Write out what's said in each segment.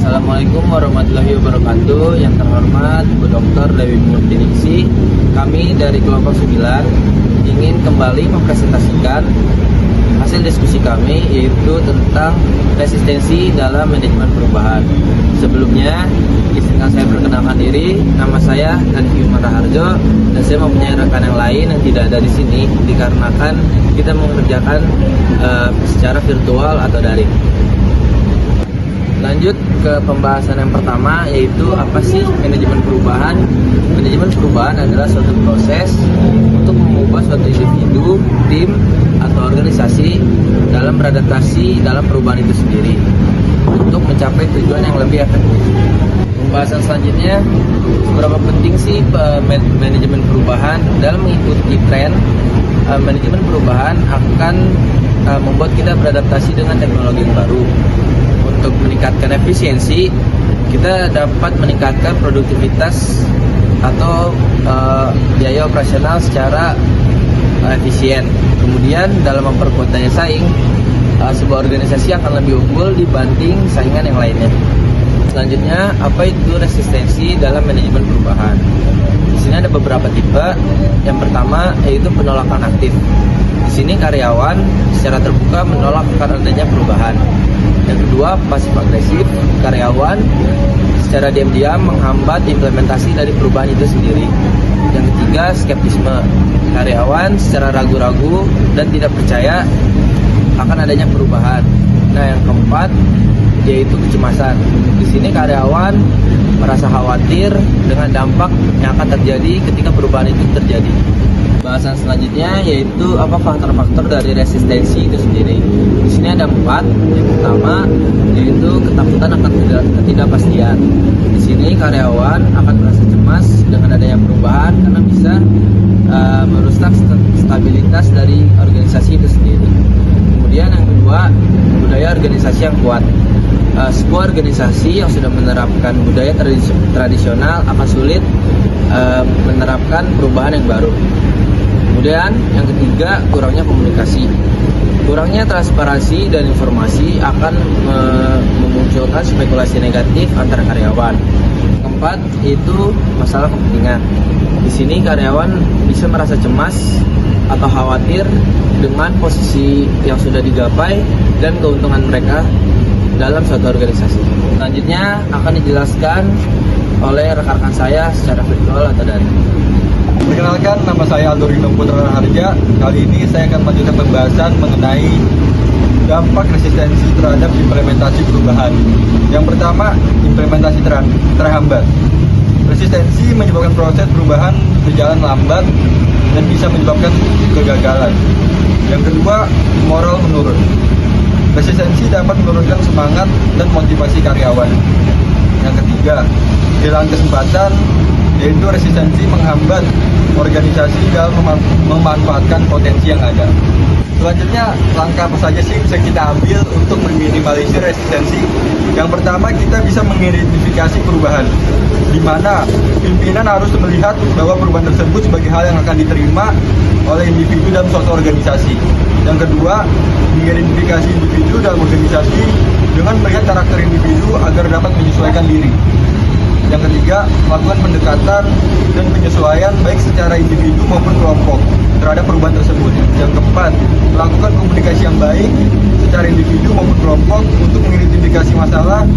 Assalamualaikum warahmatullahi wabarakatuh. Yang terhormat Bu Dr. Dewi Murtiningsih, kami dari kelompok 9 ingin kembali mempresentasikan hasil diskusi kami, yaitu tentang resistensi dalam manajemen perubahan. Sebelumnya, izinkan saya perkenalkan diri. Nama saya Rani Raharjo, dan saya mempunyai rekan yang lain yang tidak ada di sini dikarenakan kita mengerjakan secara virtual atau daring. Lanjut ke pembahasan yang pertama, yaitu apa sih manajemen perubahan. Manajemen perubahan adalah suatu proses untuk mengubah suatu individu, tim, atau organisasi dalam beradaptasi dalam perubahan itu sendiri untuk mencapai tujuan yang lebih efektif. Pembahasan selanjutnya, seberapa penting sih manajemen perubahan dalam mengikuti tren. Manajemen perubahan akan membuat kita beradaptasi dengan teknologi yang baru. Untuk meningkatkan efisiensi, kita dapat meningkatkan produktivitas atau biaya operasional secara efisien. Kemudian dalam memperkuat daya saing, sebuah organisasi akan lebih unggul dibanding saingan yang lainnya. Selanjutnya, apa itu resistensi dalam manajemen perubahan? Di sini ada beberapa tipe. Yang pertama yaitu penolakan aktif. Di sini karyawan secara terbuka menolak akan adanya perubahan. Yang kedua, pasif agresif. Karyawan secara diam-diam menghambat implementasi dari perubahan itu sendiri. Yang ketiga, skeptisme. Karyawan secara ragu-ragu dan tidak percaya akan adanya perubahan. Nah, yang keempat yaitu kecemasan. Di sini karyawan merasa khawatir dengan dampak yang akan terjadi ketika perubahan itu terjadi. Bahasan selanjutnya yaitu apa faktor-faktor dari resistensi itu sendiri. Di sini ada 4. Yang pertama yaitu ketakutan akan ketidakpastian. Di sini karyawan akan merasa cemas dengan adanya perubahan karena bisa merusak stabilitas dari organisasi itu sendiri. Kemudian yang kedua, budaya organisasi yang kuat. Sebuah organisasi yang sudah menerapkan budaya tradisional akan sulit menerapkan perubahan yang baru. Kemudian yang ketiga, kurangnya komunikasi. Kurangnya transparansi dan informasi akan memunculkan spekulasi negatif antara karyawan. Keempat, itu masalah kepentingan. Di sini karyawan bisa merasa cemas atau khawatir dengan posisi yang sudah digapai dan keuntungan mereka dalam suatu organisasi. Selanjutnya akan dijelaskan oleh rekan-rekan saya secara virtual atau daring. Perkenalkan, nama saya Aldo Rino Putra Harja. Kali ini saya akan melanjutkan pembahasan mengenai dampak resistensi terhadap implementasi perubahan. Yang pertama, implementasi terhambat. Resistensi menyebabkan proses perubahan berjalan lambat dan bisa menyebabkan kegagalan. Yang kedua, moral menurun. Resistensi dapat menurunkan semangat dan motivasi karyawan. Yang ketiga, kehilangan kesempatan, yaitu resistensi menghambat organisasi dalam memanfaatkan potensi yang ada. Selanjutnya, langkah apa saja sih bisa kita ambil untuk meminimalisir resistensi? Yang pertama, kita bisa mengidentifikasi perubahan, di mana pimpinan harus melihat bahwa perubahan tersebut sebagai hal yang akan diterima oleh individu dalam suatu organisasi. Yang kedua, mengidentifikasi individu dalam organisasi dengan melihat karakter individu agar dapat menyesuaikan diri. Yang ketiga, melakukan pendekatan dan penyesuaian baik secara individu maupun kelompok terhadap perubahan tersebut. Yang keempat, melakukan komunikasi yang baik secara individu maupun kelompok untuk mengidentifikasi masalah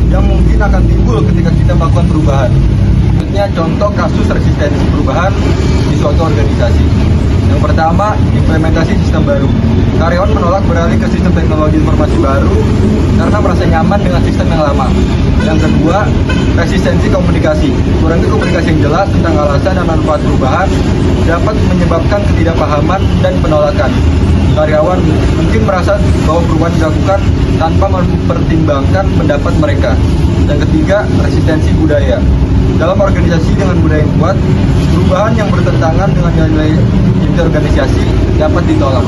yang mungkin akan timbul ketika kita melakukan perubahan. Selanjutnya, contoh kasus resistensi perubahan di suatu organisasi. Yang pertama, implementasi sistem baru. Karyawan menolak beralih ke sistem teknologi informasi baru karena merasa nyaman dengan sistem yang lama. Yang kedua, resistensi komunikasi. Kurangnya komunikasi yang jelas tentang alasan dan manfaat perubahan dapat menyebabkan ketidakpahaman dan penolakan. Karyawan mungkin merasa bahwa perubahan dilakukan tanpa mempertimbangkan pendapat mereka. Yang ketiga, resistensi budaya. Dalam organisasi dengan budaya yang kuat, perubahan yang bertentangan dengan nilai-nilai inti organisasi dapat ditolak.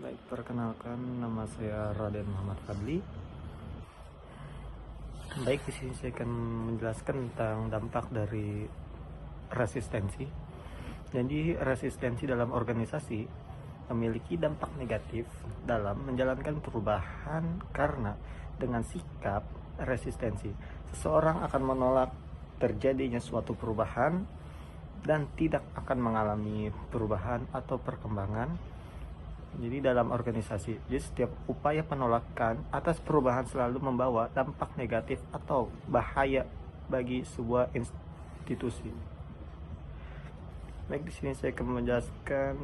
Baik, perkenalkan, nama saya Raden Muhammad Fadli. Baik, di sini saya akan menjelaskan tentang dampak dari resistensi. Jadi, resistensi dalam organisasi memiliki dampak negatif dalam menjalankan perubahan karena dengan sikap resistensi. Seseorang akan menolak terjadinya suatu perubahan dan tidak akan mengalami perubahan atau perkembangan. Jadi dalam organisasi, jadi setiap upaya penolakan atas perubahan selalu membawa dampak negatif atau bahaya bagi sebuah institusi. Baik, di sini saya akan menjelaskan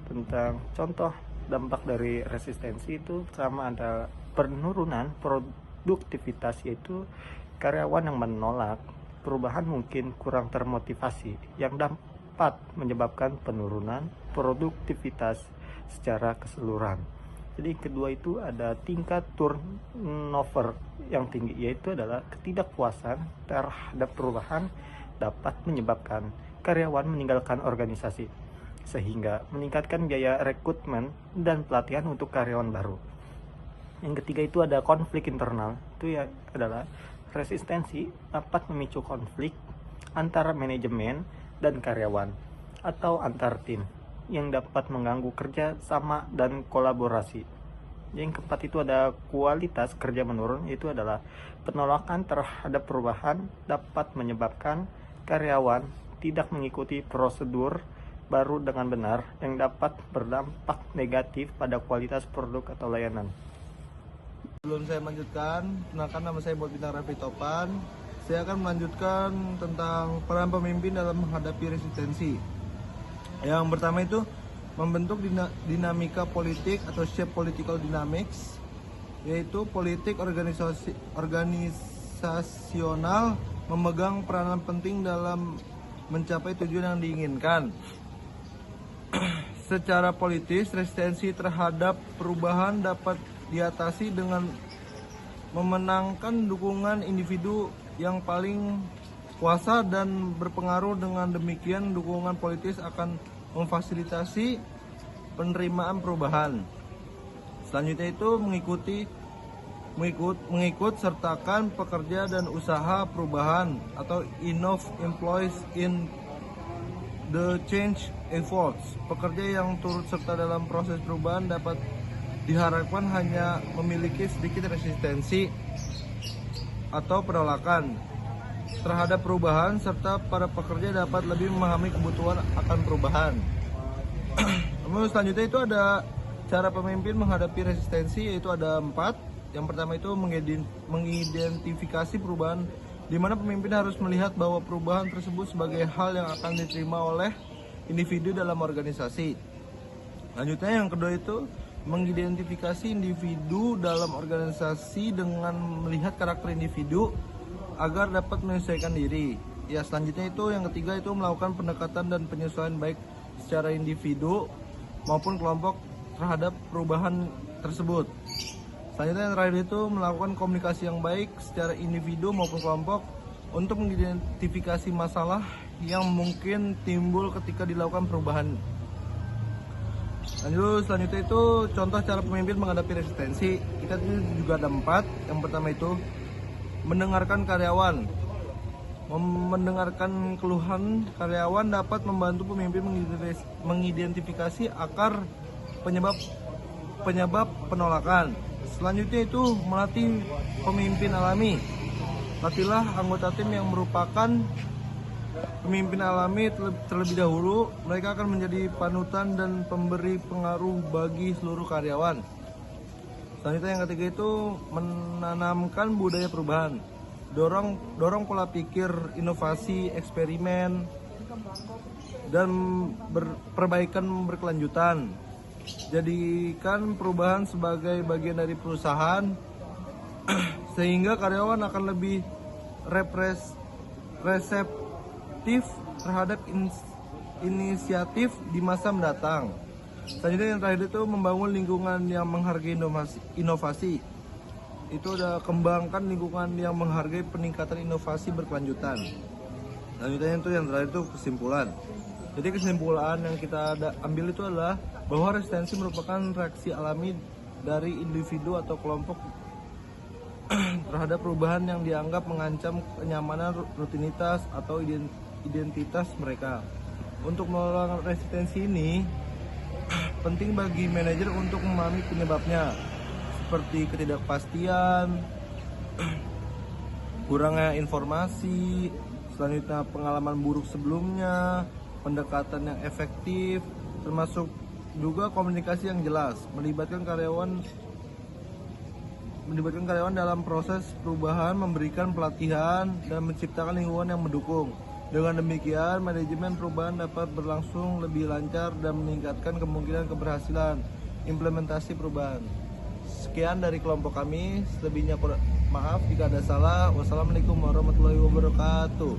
tentang contoh dampak dari resistensi. Itu sama ada penurunan produktivitas, yaitu karyawan yang menolak perubahan mungkin kurang termotivasi, yang dapat menyebabkan penurunan produktivitas secara keseluruhan. Jadi kedua itu ada tingkat turnover yang tinggi, yaitu adalah ketidakpuasan terhadap perubahan dapat menyebabkan karyawan meninggalkan organisasi, sehingga meningkatkan biaya rekrutmen dan pelatihan untuk karyawan baru. Yang ketiga itu ada konflik internal, itu ya adalah resistensi dapat memicu konflik antara manajemen dan karyawan atau antar tim yang dapat mengganggu kerja sama dan kolaborasi. Yang keempat itu ada kualitas kerja menurun, itu adalah penolakan terhadap perubahan dapat menyebabkan karyawan tidak mengikuti prosedur baru dengan benar yang dapat berdampak negatif pada kualitas produk atau layanan. Sebelum saya melanjutkan, kenalkan nama saya Bintang Raffi Topan. Saya akan melanjutkan tentang peran pemimpin dalam menghadapi resistensi. Yang pertama itu membentuk dinamika politik atau shape political dynamics, yaitu politik organisasional memegang peranan penting dalam mencapai tujuan yang diinginkan. Secara politis, resistensi terhadap perubahan dapat diatasi dengan memenangkan dukungan individu yang paling kuasa dan berpengaruh. Dengan demikian, dukungan politis akan memfasilitasi penerimaan perubahan. Selanjutnya itu mengikut sertakan pekerja dan usaha perubahan atau involve employees in the change efforts. Pekerja yang turut serta dalam proses perubahan dapat diharapkan hanya memiliki sedikit resistensi atau penolakan terhadap perubahan, serta para pekerja dapat lebih memahami kebutuhan akan perubahan. Selanjutnya itu ada cara pemimpin menghadapi resistensi, yaitu ada 4. Yang pertama itu mengidentifikasi perubahan, di mana pemimpin harus melihat bahwa perubahan tersebut sebagai hal yang akan diterima oleh individu dalam organisasi. Selanjutnya yang kedua itu mengidentifikasi individu dalam organisasi dengan melihat karakter individu agar dapat menyesuaikan diri. Ya, selanjutnya itu yang ketiga itu melakukan pendekatan dan penyesuaian baik secara individu maupun kelompok terhadap perubahan tersebut. Selanjutnya yang terakhir itu melakukan komunikasi yang baik secara individu maupun kelompok untuk mengidentifikasi masalah yang mungkin timbul ketika dilakukan perubahan. Lanjut, selanjutnya itu contoh cara pemimpin menghadapi resistensi. Kita juga ada 4. Yang pertama itu mendengarkan karyawan. Mendengarkan keluhan karyawan dapat membantu pemimpin mengidentifikasi akar penyebab penolakan. Selanjutnya itu melatih pemimpin alami. Latihlah anggota tim yang merupakan pemimpin alami terlebih dahulu. Mereka akan menjadi panutan dan pemberi pengaruh bagi seluruh karyawan. Selanjutnya yang ketiga itu menanamkan budaya perubahan. Dorong pola pikir, inovasi, eksperimen, dan perbaikan berkelanjutan. Jadikan perubahan sebagai bagian dari perusahaan sehingga karyawan akan lebih reseptif terhadap inisiatif di masa mendatang. Selanjutnya yang terakhir itu membangun lingkungan yang menghargai inovasi. Itu udah kembangkan lingkungan yang menghargai peningkatan inovasi berkelanjutan. Selanjutnya itu yang terakhir itu kesimpulan. Jadi kesimpulan yang kita ambil itu adalah bahwa resistensi merupakan reaksi alami dari individu atau kelompok terhadap perubahan yang dianggap mengancam kenyamanan, rutinitas, atau identitas mereka. Untuk melawan resistensi ini, penting bagi manajer untuk memahami penyebabnya, seperti ketidakpastian, kurangnya informasi, selanjutnya pengalaman buruk sebelumnya, pendekatan yang efektif, termasuk juga komunikasi yang jelas, melibatkan karyawan dalam proses perubahan, memberikan pelatihan, dan menciptakan lingkungan yang mendukung. Dengan demikian, manajemen perubahan dapat berlangsung lebih lancar dan meningkatkan kemungkinan keberhasilan implementasi perubahan. Sekian dari kelompok kami, selebihnya maaf jika ada salah. Wassalamualaikum warahmatullahi wabarakatuh.